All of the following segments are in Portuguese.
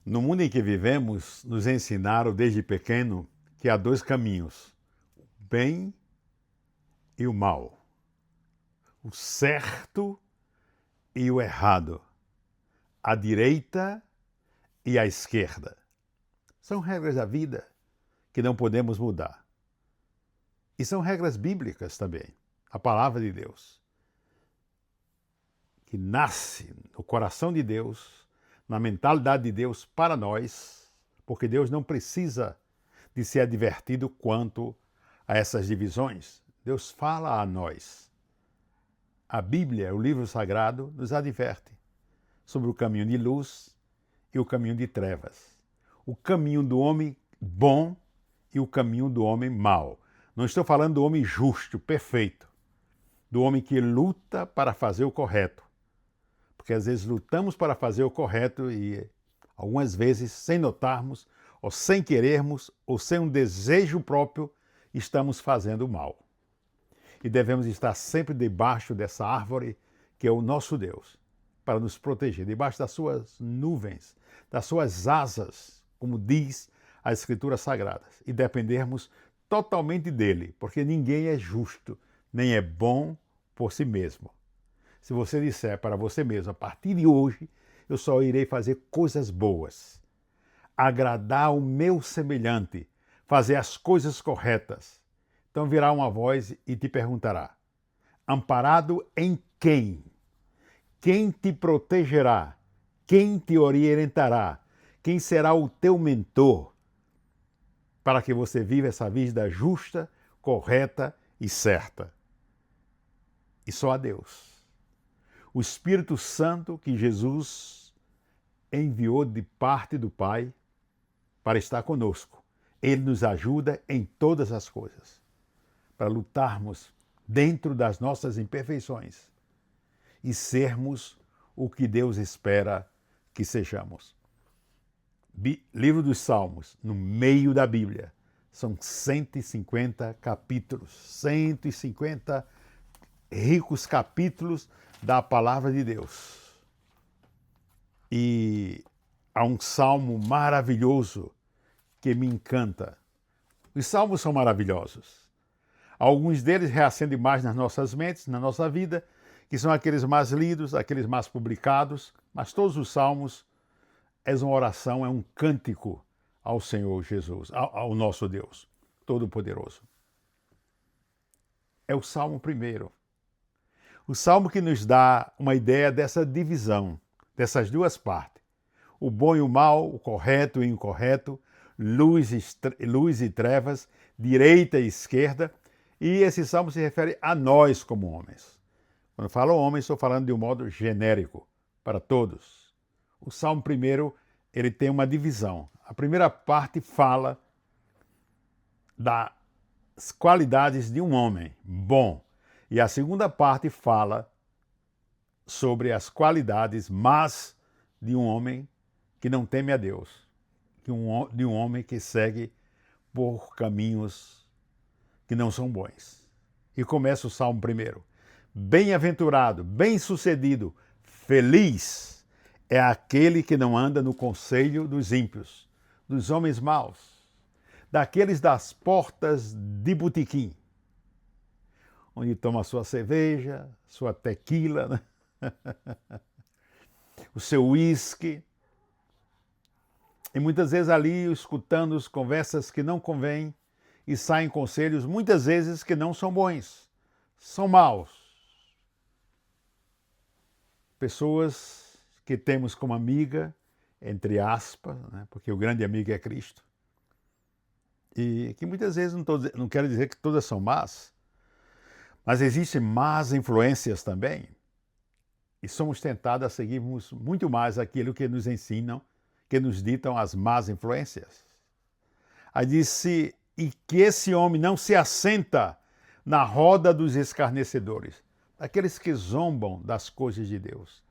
No mundo em que vivemos, nos ensinaram desde pequeno que há dois caminhos, o bem e o mal, o certo e o errado, a direita e a esquerda. São regras da vida que não podemos mudar. E são regras bíblicas também, a palavra de Deus, que nasce no coração de Deus, na mentalidade de Deus para nós, porque Deus não precisa de ser advertido quanto a essas divisões. Deus fala a nós. A Bíblia, o livro sagrado, nos adverte sobre o caminho de luz e o caminho de trevas. O caminho do homem bom e o caminho do homem mau. Não estou falando do homem justo, perfeito, do homem que luta para fazer o correto. Porque às vezes lutamos para fazer o correto e algumas vezes, sem notarmos, ou sem querermos, ou sem um desejo próprio, estamos fazendo o mal. E devemos estar sempre debaixo dessa árvore que é o nosso Deus, para nos proteger, debaixo das suas nuvens, das suas asas, como diz a Escritura Sagrada, e dependermos totalmente dele, porque ninguém é justo, nem é bom por si mesmo. Se você disser para você mesmo, a partir de hoje, eu só irei fazer coisas boas, agradar o meu semelhante, fazer as coisas corretas, então virá uma voz e te perguntará: amparado em quem? Quem te protegerá? Quem te orientará? Quem será o teu mentor para que você viva essa vida justa, correta e certa? E só a Deus. O Espírito Santo que Jesus enviou de parte do Pai para estar conosco. Ele nos ajuda em todas as coisas, para lutarmos dentro das nossas imperfeições e sermos o que Deus espera que sejamos. Livro dos Salmos, no meio da Bíblia, são 150 capítulos, 150 ricos capítulos da palavra de Deus. E há um salmo maravilhoso que me encanta. Os salmos são maravilhosos. Alguns deles reacendem mais nas nossas mentes, na nossa vida, que são aqueles mais lidos, aqueles mais publicados, mas todos os salmos é uma oração, é um cântico ao Senhor Jesus, ao nosso Deus Todo-Poderoso. É o Salmo 1. O Salmo que nos dá uma ideia dessa divisão, dessas duas partes. O bom e o mal, o correto e o incorreto, luz e trevas, direita e esquerda. E esse Salmo se refere a nós como homens. Quando eu falo homens, estou falando de um modo genérico, para todos. O Salmo 1, ele tem uma divisão. A primeira parte fala das qualidades de um homem bom. E a segunda parte fala sobre as qualidades más de um homem que não teme a Deus, de um homem que segue por caminhos que não são bons. E começa o Salmo 1. Bem-aventurado, bem-sucedido, feliz é aquele que não anda no conselho dos ímpios, dos homens maus, daqueles das portas de botequim, onde toma sua cerveja, sua tequila, né? O seu uísque, e muitas vezes ali escutando as conversas que não convêm e saem conselhos muitas vezes que não são bons, são maus. Pessoas que temos como amiga, entre aspas, né? Porque o grande amigo é Cristo, e que muitas vezes não quero dizer que todas são más, mas existem más influências também, e somos tentados a seguirmos muito mais aquilo que nos ensinam, que nos ditam as más influências. Aí disse, e que esse homem não se assenta na roda dos escarnecedores, daqueles que zombam das coisas de Deus,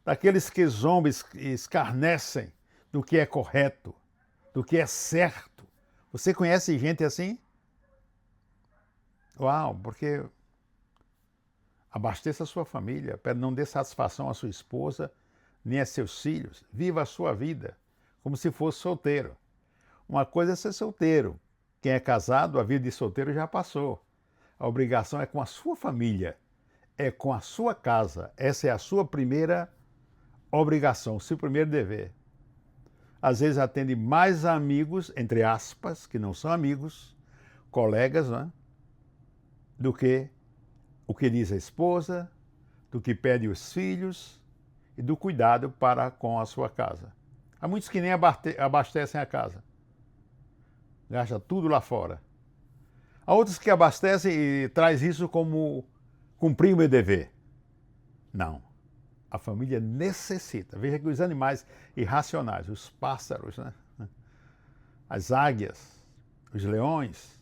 daqueles que zombam e escarnecem do que é correto, do que é certo. Você conhece gente assim? Uau, porque abasteça a sua família, não dê satisfação à sua esposa, nem a seus filhos. Viva a sua vida como se fosse solteiro. Uma coisa é ser solteiro. Quem é casado, a vida de solteiro já passou. A obrigação é com a sua família, é com a sua casa. Essa é a sua primeira obrigação, o seu primeiro dever. Às vezes atende mais amigos, entre aspas, que não são amigos, colegas, né? Do que o que diz a esposa, do que pede os filhos e do cuidado para com a sua casa. Há muitos que nem abastecem a casa. Gasta tudo lá fora. Há outros que abastecem e traz isso como cumprir o meu dever. Não. A família necessita. Veja que os animais irracionais, os pássaros, né? As águias, os leões,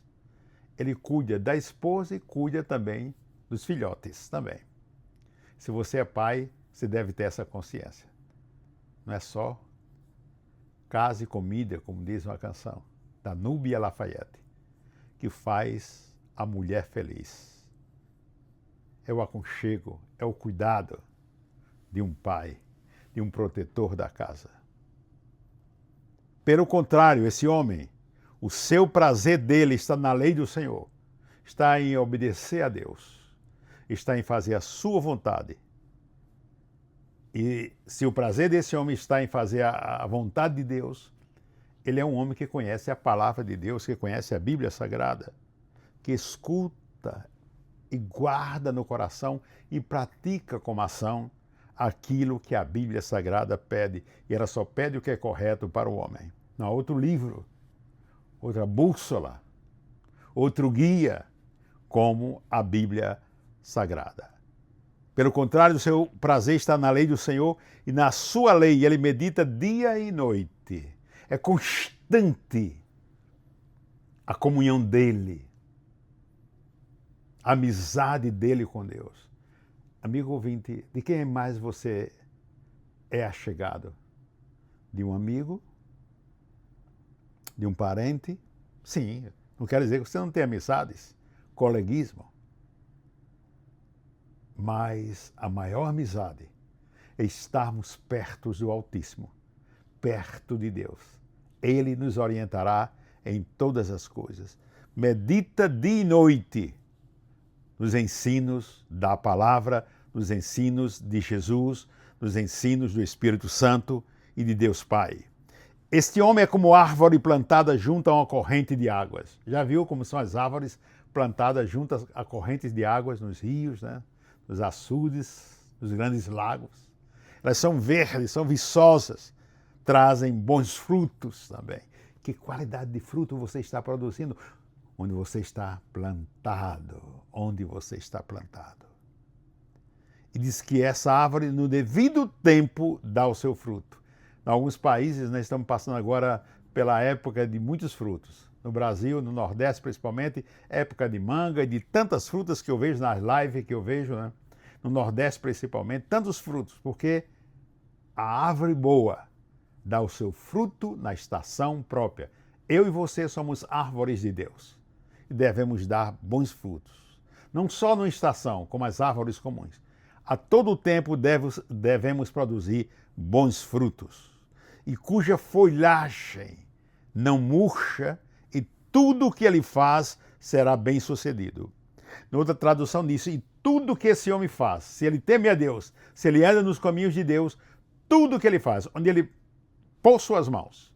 ele cuida da esposa e cuida também dos filhotes também. Se você é pai, você deve ter essa consciência. Não é só casa e comida, como diz uma canção da Núbia Lafayette, que faz a mulher feliz. É o aconchego, é o cuidado de um pai, de um protetor da casa. Pelo contrário, esse homem, o seu prazer dele está na lei do Senhor, está em obedecer a Deus, está em fazer a sua vontade. E se o prazer desse homem está em fazer a vontade de Deus, ele é um homem que conhece a palavra de Deus, que conhece a Bíblia Sagrada, que escuta e guarda no coração e pratica como ação aquilo que a Bíblia Sagrada pede. E ela só pede o que é correto para o homem. Não há outro livro, outra bússola, outro guia como a Bíblia Sagrada. Pelo contrário, o seu prazer está na lei do Senhor e na sua lei ele medita dia e noite. É constante a comunhão dele, a amizade dele com Deus. Amigo ouvinte, de quem mais você é achegado? De um amigo? De um parente? Sim, não quer dizer que você não tem amizades, coleguismo. Mas a maior amizade é estarmos perto do Altíssimo, perto de Deus. Ele nos orientará em todas as coisas. Medita dia e noite nos ensinos da palavra, nos ensinos de Jesus, nos ensinos do Espírito Santo e de Deus Pai. Este homem é como árvore plantada junto a uma corrente de águas. Já viu como são as árvores plantadas junto a correntes de águas nos rios, né? Nos açudes, nos grandes lagos? Elas são verdes, são viçosas, trazem bons frutos também. Que qualidade de fruto você está produzindo? Onde você está plantado, onde você está plantado. E diz que essa árvore, no devido tempo, dá o seu fruto. Em alguns países, nós estamos passando agora pela época de muitos frutos. No Brasil, no Nordeste principalmente, época de manga e de tantas frutas que eu vejo nas lives que eu vejo, né? No Nordeste principalmente, tantos frutos, porque a árvore boa dá o seu fruto na estação própria. Eu e você somos árvores de Deus e devemos dar bons frutos. Não só na estação, como as árvores comuns. A todo tempo devemos produzir bons frutos, e cuja folhagem não murcha, e tudo o que ele faz será bem sucedido. Na outra tradução diz, e tudo que esse homem faz, se ele teme a Deus, se ele anda nos caminhos de Deus, tudo que ele faz, onde ele pôr suas mãos,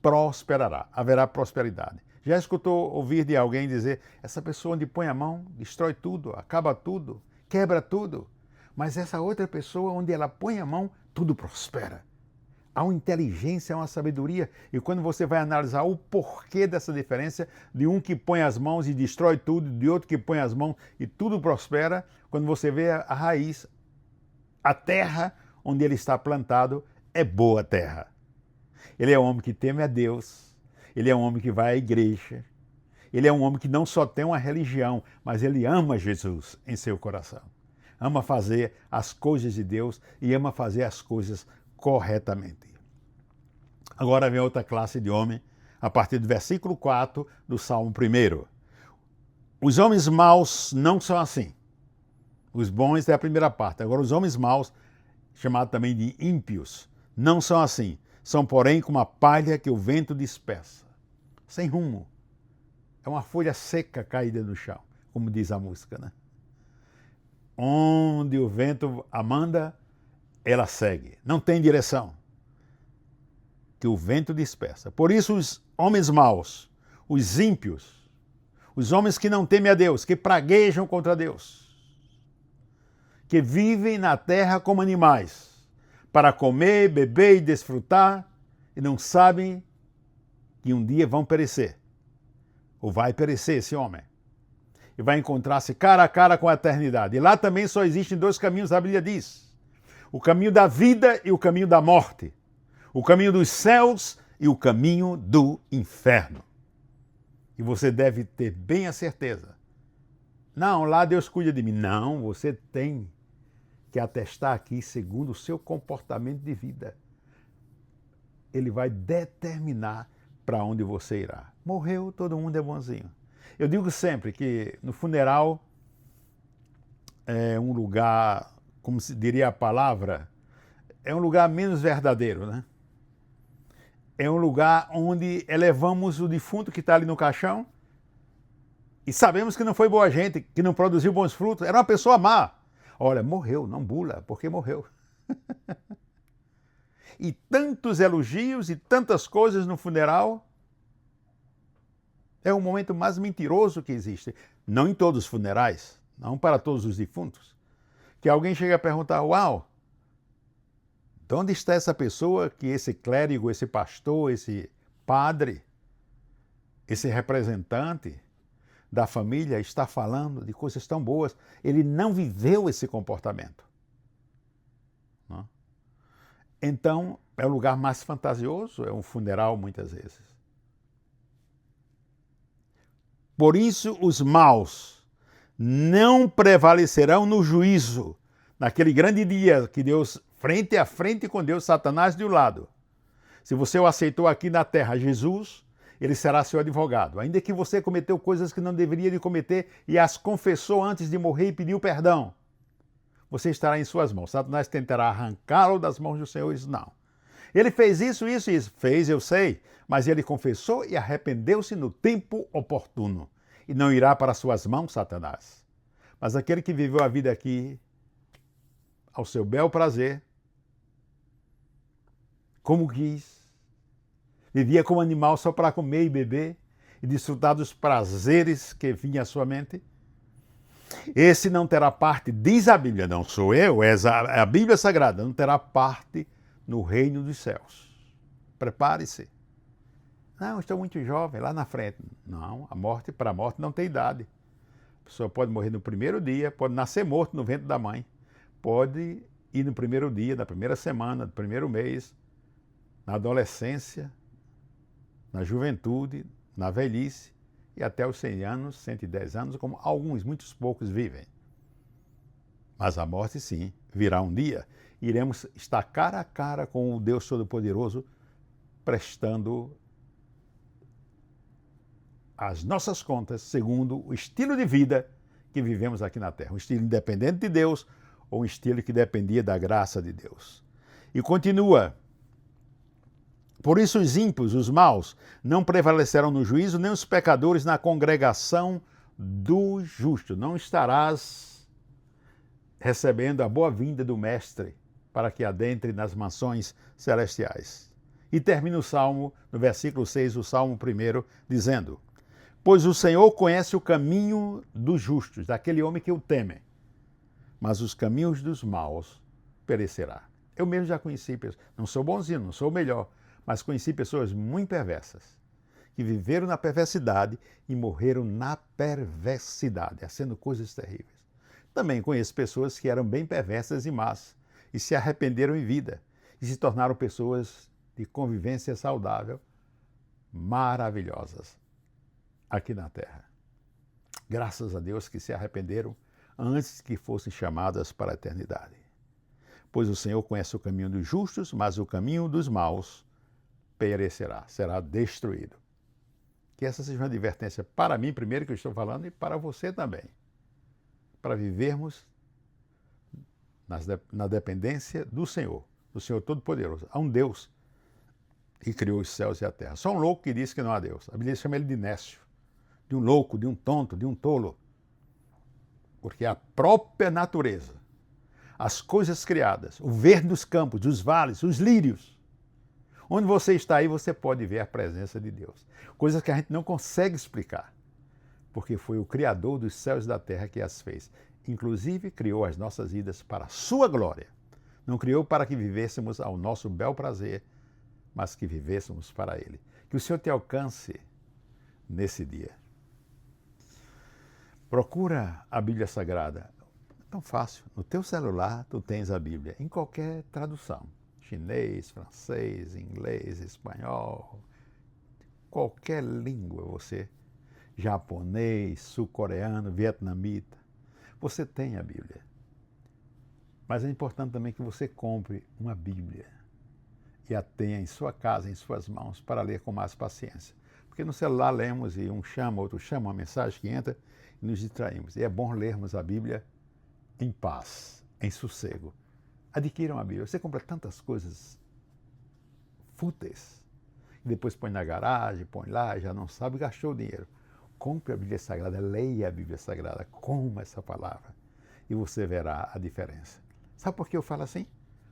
prosperará, haverá prosperidade. Já escutou ouvir de alguém dizer, essa pessoa onde põe a mão, destrói tudo, acaba tudo, quebra tudo. Mas essa outra pessoa, onde ela põe a mão, tudo prospera. Há uma inteligência, uma sabedoria. E quando você vai analisar o porquê dessa diferença, de um que põe as mãos e destrói tudo, de outro que põe as mãos e tudo prospera, quando você vê a raiz, a terra onde ele está plantado é boa terra. Ele é um homem que teme a Deus, ele é um homem que vai à igreja, ele é um homem que não só tem uma religião, mas ele ama Jesus em seu coração. Ama fazer as coisas de Deus e ama fazer as coisas corretamente. Agora vem outra classe de homem, a partir do versículo 4 do Salmo 1. Os homens maus não são assim. Os bons é a primeira parte. Agora, os homens maus, chamados também de ímpios, não são assim. São, porém, como a palha que o vento dispersa, sem rumo. É uma folha seca caída no chão, como diz a música, né? Onde o vento a manda, ela segue. Não tem direção. Que o vento dispersa. Por isso os homens maus, os ímpios, os homens que não temem a Deus, que praguejam contra Deus, que vivem na terra como animais, para comer, beber e desfrutar, e não sabem que um dia vão perecer. Ou vai perecer esse homem. E vai encontrar-se cara a cara com a eternidade. E lá também só existem dois caminhos, a Bíblia diz. O caminho da vida e o caminho da morte. O caminho dos céus e o caminho do inferno. E você deve ter bem a certeza. Não, lá Deus cuida de mim. Não, você tem que atestar aqui segundo o seu comportamento de vida. Ele vai determinar para onde você irá. Morreu, todo mundo é bonzinho. Eu digo sempre que no funeral é um lugar, como se diria a palavra, é um lugar menos verdadeiro, né? É um lugar onde elevamos o defunto que está ali no caixão e sabemos que não foi boa gente, que não produziu bons frutos, era uma pessoa má. Olha, morreu, não bula, porque morreu. E tantos elogios e tantas coisas no funeral. É o momento mais mentiroso que existe. Não em todos os funerais, não para todos os defuntos. Que alguém chega a perguntar, uau, de onde está essa pessoa que esse clérigo, esse pastor, esse padre, esse representante da família está falando de coisas tão boas? Ele não viveu esse comportamento. Não? Então, é o lugar mais fantasioso, é um funeral muitas vezes. Por isso, os maus não prevalecerão no juízo, naquele grande dia que Deus, frente a frente com Deus, Satanás de um lado. Se você o aceitou aqui na terra, Jesus, ele será seu advogado. Ainda que você cometeu coisas que não deveria de cometer e as confessou antes de morrer e pediu perdão, você estará em suas mãos. Satanás tentará arrancá-lo das mãos do Senhor. Isso não. Ele fez isso, isso e isso. Fez, eu sei, mas ele confessou e arrependeu-se no tempo oportuno. E não irá para suas mãos, Satanás. Mas aquele que viveu a vida aqui ao seu bel prazer, como quis, vivia como animal só para comer e beber e desfrutar dos prazeres que vinham à sua mente, esse não terá parte, diz a Bíblia, não sou eu, é a Bíblia Sagrada, não terá parte no reino dos céus. Prepare-se. Não, estou muito jovem, lá na frente. Não, para a morte não tem idade. A pessoa pode morrer no primeiro dia, pode nascer morto no ventre da mãe, pode ir no primeiro dia, na primeira semana, no primeiro mês, na adolescência, na juventude, na velhice e até os 100 anos, 110 anos, como alguns, muitos poucos vivem. Mas a morte, sim, virá um dia. Iremos estar cara a cara com o Deus Todo-Poderoso, prestando as nossas contas segundo o estilo de vida que vivemos aqui na Terra. Um estilo independente de Deus ou um estilo que dependia da graça de Deus. E continua. Por isso os ímpios, os maus, não prevalecerão no juízo, nem os pecadores na congregação do justo. Não estarás recebendo a boa-vinda do Mestre para que adentre nas mansões celestiais. E termina o Salmo, no versículo 6, o Salmo 1, dizendo: pois o Senhor conhece o caminho dos justos, daquele homem que o teme, mas os caminhos dos maus perecerá. Eu mesmo já conheci pessoas, não sou bonzinho, não sou o melhor, mas conheci pessoas muito perversas, que viveram na perversidade e morreram na perversidade, fazendo coisas terríveis. Também conheço pessoas que eram bem perversas e más, e se arrependeram em vida, e se tornaram pessoas de convivência saudável, maravilhosas, aqui na Terra. Graças a Deus que se arrependeram antes que fossem chamadas para a eternidade. Pois o Senhor conhece o caminho dos justos, mas o caminho dos maus perecerá, será destruído. Que essa seja uma advertência para mim, primeiro, que eu estou falando, e para você também. Para vivermos na dependência do Senhor Todo-Poderoso. Há um Deus e criou os céus e a terra. Só um louco que diz que não há Deus. A Bíblia chama ele de nécio, de um louco, de um tonto, de um tolo. Porque a própria natureza, as coisas criadas, o verde dos campos, os vales, os lírios, onde você está aí, você pode ver a presença de Deus. Coisas que a gente não consegue explicar, porque foi o Criador dos céus e da terra que as fez. Inclusive, criou as nossas vidas para a sua glória. Não criou para que vivêssemos ao nosso bel prazer, mas que vivêssemos para Ele. Que o Senhor te alcance nesse dia. Procura a Bíblia Sagrada. Tão fácil. No teu celular, tu tens a Bíblia, em qualquer tradução. Chinês, francês, inglês, espanhol, qualquer língua você, japonês, sul-coreano, vietnamita, você tem a Bíblia. Mas é importante também que você compre uma Bíblia e a tenha em sua casa, em suas mãos, para ler com mais paciência. Porque no celular lemos e um chama, outro chama, uma mensagem que entra e nos distraímos. E é bom lermos a Bíblia em paz, em sossego. Adquiram a Bíblia. Você compra tantas coisas fúteis e depois põe na garagem, põe lá, já não sabe, gastou o dinheiro. Compre a Bíblia Sagrada, leia a Bíblia Sagrada, coma essa palavra e você verá a diferença. Sabe por que eu falo assim?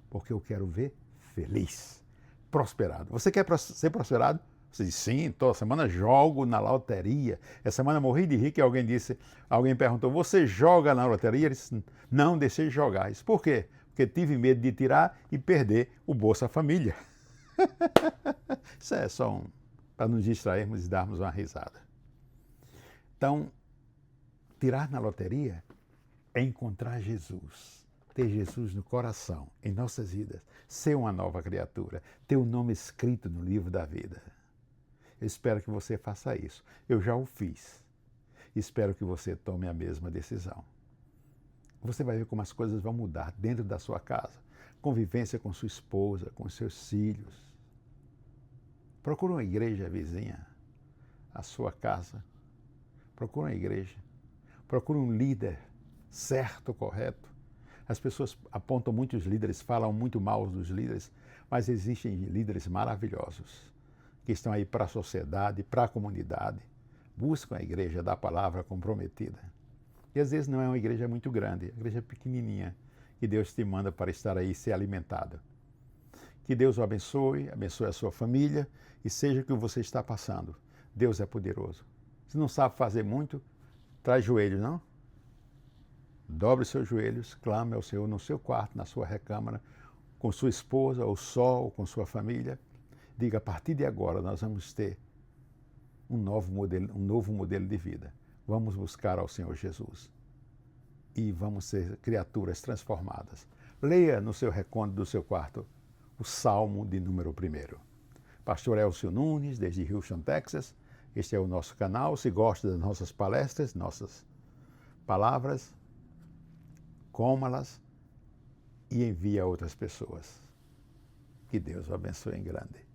Porque eu quero ver feliz, prosperado. Você quer ser prosperado? Você diz, sim, toda semana jogo na loteria. Essa semana morri de rir que alguém perguntou, você joga na loteria? Ele disse, não, deixei de jogar. Isso por quê? Porque tive medo de tirar e perder o Bolsa Família. Isso é só para nos distrairmos e darmos uma risada. Então, tirar na loteria é encontrar Jesus, ter Jesus no coração, em nossas vidas, ser uma nova criatura, ter o nome escrito no livro da vida. Eu espero que você faça isso. Eu já o fiz. Espero que você tome a mesma decisão. Você vai ver como as coisas vão mudar dentro da sua casa. Convivência com sua esposa, com seus filhos. Procure uma igreja vizinha à sua casa. Procure uma igreja. Procure um líder certo, correto. As pessoas apontam muitos líderes, falam muito mal dos líderes, mas existem líderes maravilhosos que estão aí para a sociedade, para a comunidade. Buscam a igreja da palavra comprometida. E às vezes não é uma igreja muito grande, é uma igreja pequenininha, que Deus te manda para estar aí e ser alimentado. Que Deus o abençoe a sua família e seja o que você está passando. Deus é poderoso. Se não sabe fazer muito, traz joelhos, não? Dobre seus joelhos, clame ao Senhor no seu quarto, na sua recâmara, com sua esposa, ou só, ou com sua família. Diga, a partir de agora nós vamos ter um novo modelo de vida. Vamos buscar ao Senhor Jesus e vamos ser criaturas transformadas. Leia no seu recôndito do seu quarto o Salmo de número 1. Pastor Elcio Nunes, desde Houston, Texas. Este é o nosso canal. Se gosta das nossas palestras, nossas palavras, coma-las e envie a outras pessoas. Que Deus o abençoe em grande.